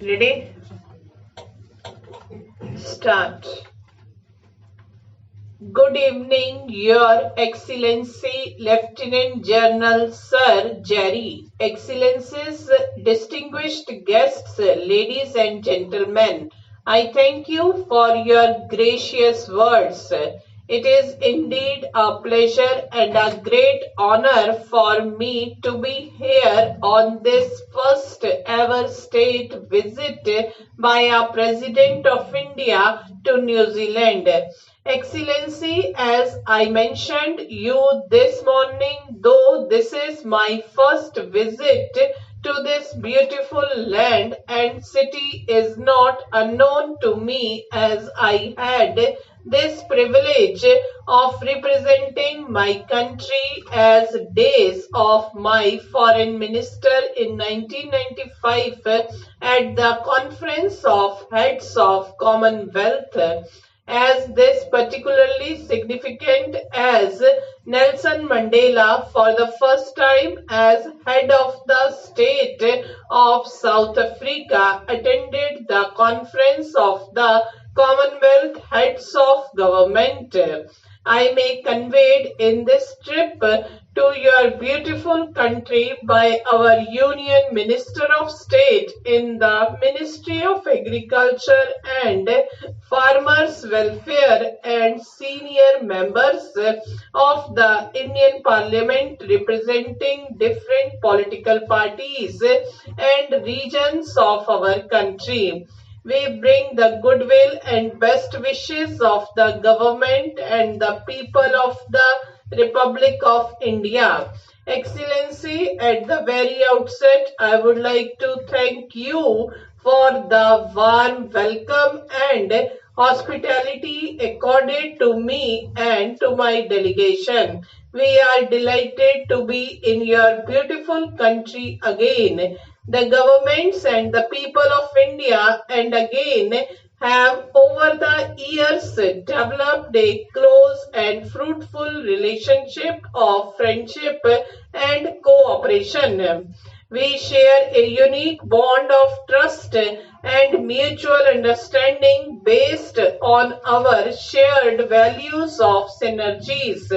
Ready? Start. Good evening, Your Excellency Lieutenant General Sir Jerry, Excellencies, distinguished guests, ladies and gentlemen. I thank you for your gracious words. It is indeed a pleasure and a great honor for me to be here on this first ever state visit by a President of India to New Zealand. Excellency, as I mentioned you this morning, though this is my first visit to this beautiful land and city is not unknown to me, as I had this privilege of representing my country as days of my foreign minister in 1995 at the Conference of Heads of Commonwealth, as this particularly significant as Nelson Mandela for the first time as head of the state of South Africa attended the conference of the Commonwealth Heads of Government. I may conveyed in this trip to your beautiful country by our Union Minister of State in the Ministry of Agriculture and Farmers Welfare and senior members of the Indian Parliament representing different political parties and regions of our country. We bring the goodwill and best wishes of the government and the people of the Republic of India. Excellency, at the very outset, I would like to thank you for the warm welcome and hospitality accorded to me and to my delegation. We are delighted to be in your beautiful country again. The governments and the people of India and again have over the years developed a close and fruitful relationship of friendship and cooperation. We share a unique bond of trust and mutual understanding based on our shared values of synergies.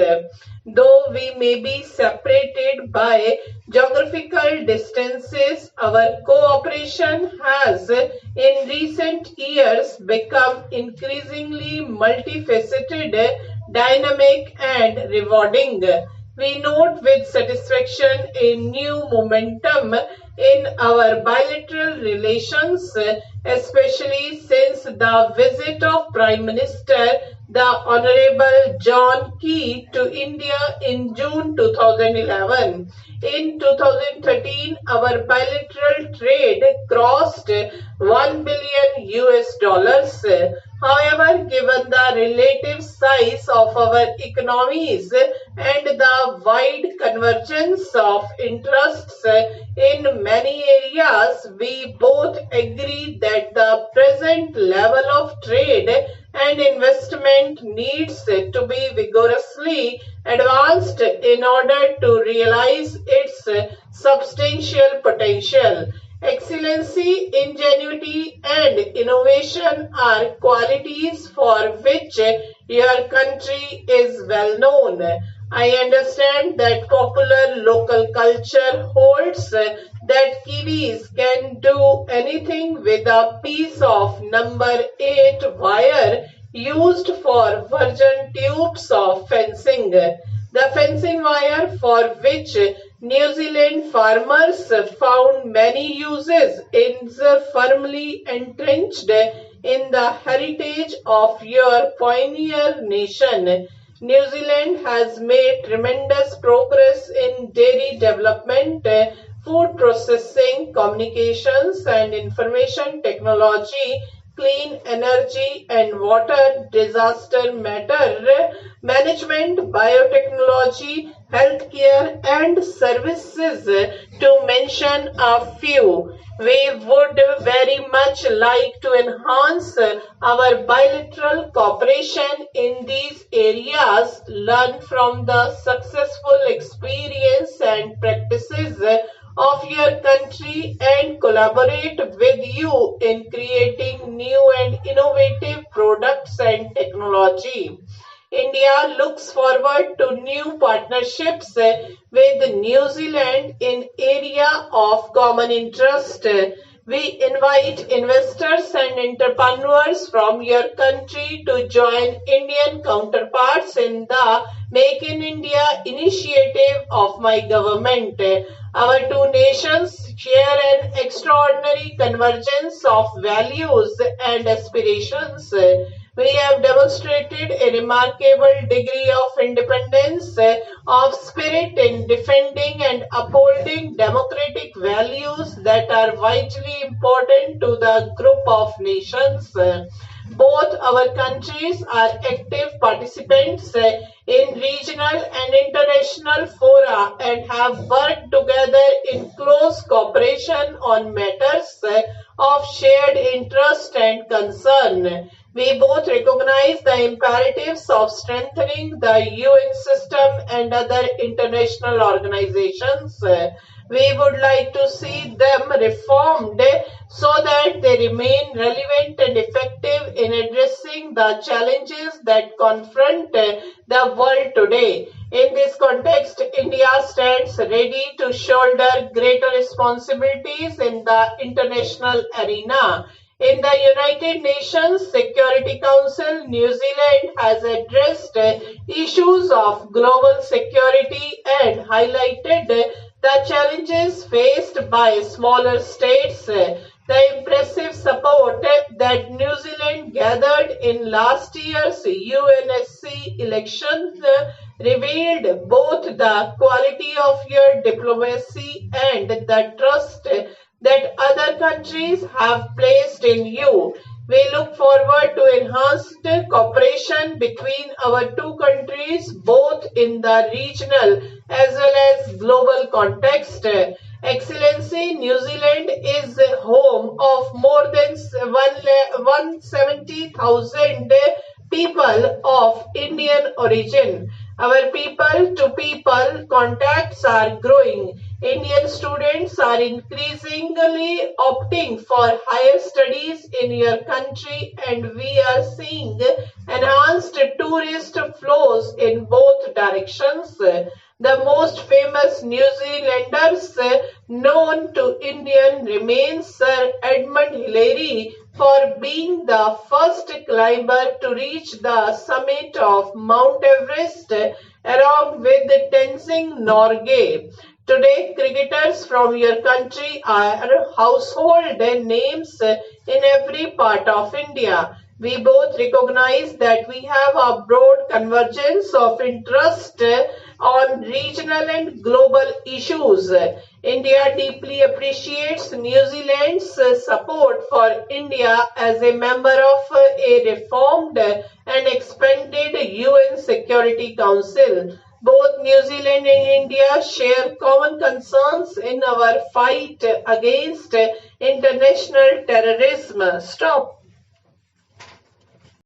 Though we may be separated by geographical distances, our cooperation has in recent years become increasingly multifaceted, dynamic and rewarding. We note with satisfaction a new momentum in our bilateral relations, especially since the visit of Prime Minister the Honorable John Key to India in June 2011. In 2013, our bilateral trade crossed 1 billion US dollars. However, given the relative size of our economies and the wide convergence of interests in many areas, we both agree that the present level of trade and investment needs to be vigorously advanced in order to realize its substantial potential. Excellency, ingenuity and innovation are qualities for which your country is well known. I understand that popular local culture holds that Kiwis can do anything with a piece of number 8 wire used for virgin tubes of fencing. The fencing wire, for which New Zealand farmers found many uses, is firmly entrenched in the heritage of your pioneer nation. New Zealand has made tremendous progress in dairy development, food processing, communications and information technology, clean energy and water, disaster matter management, biotechnology, healthcare and services, to mention a few. We would very much like to enhance our bilateral cooperation in these areas, learn from the successful experience and practices of your country and collaborate with you in creating new and innovative products and technology. India looks forward to new partnerships with New Zealand in area of common interest. We invite investors and entrepreneurs from your country to join Indian counterparts in the Make in India initiative of my government. Our two nations share an extraordinary convergence of values and aspirations. We have demonstrated a remarkable degree of independence of spirit in defending and upholding democratic values that are vitally important to the group of nations. Both our countries are active participants in regional and international fora and have worked together in close cooperation on matters of shared interest and concern. We both recognize the imperatives of strengthening the UN system and other international organizations. We would like to see them reformed so that they remain relevant and effective in addressing the challenges that confront the world today. In this context, India stands ready to shoulder greater responsibilities in the international arena. In the United Nations Security Council, New Zealand has addressed issues of global security and highlighted the challenges faced by smaller states. The impressive support that New Zealand gathered in last year's UNSC elections revealed both the quality of your diplomacy and the trust that other countries have placed in you. We look forward to enhanced cooperation between our two countries, both in the regional as well as global context. Excellency, New Zealand is home of more than 170,000 people of Indian origin. Our people-to-people contacts are growing. Indian students are increasingly opting for higher studies in your country, and we are seeing enhanced tourist flows in both directions. The most famous New Zealanders known to Indian remains Sir Edmund Hillary for being the first climber to reach the summit of Mount Everest along with Tenzing Norgay. Today, cricketers from your country are household names in every part of India. We both recognize that we have a broad convergence of interest on regional and global issues. India deeply appreciates New Zealand's support for India as a member of a reformed and expanded UN Security Council. Both New Zealand and India share common concerns in our fight against international terrorism. Stop.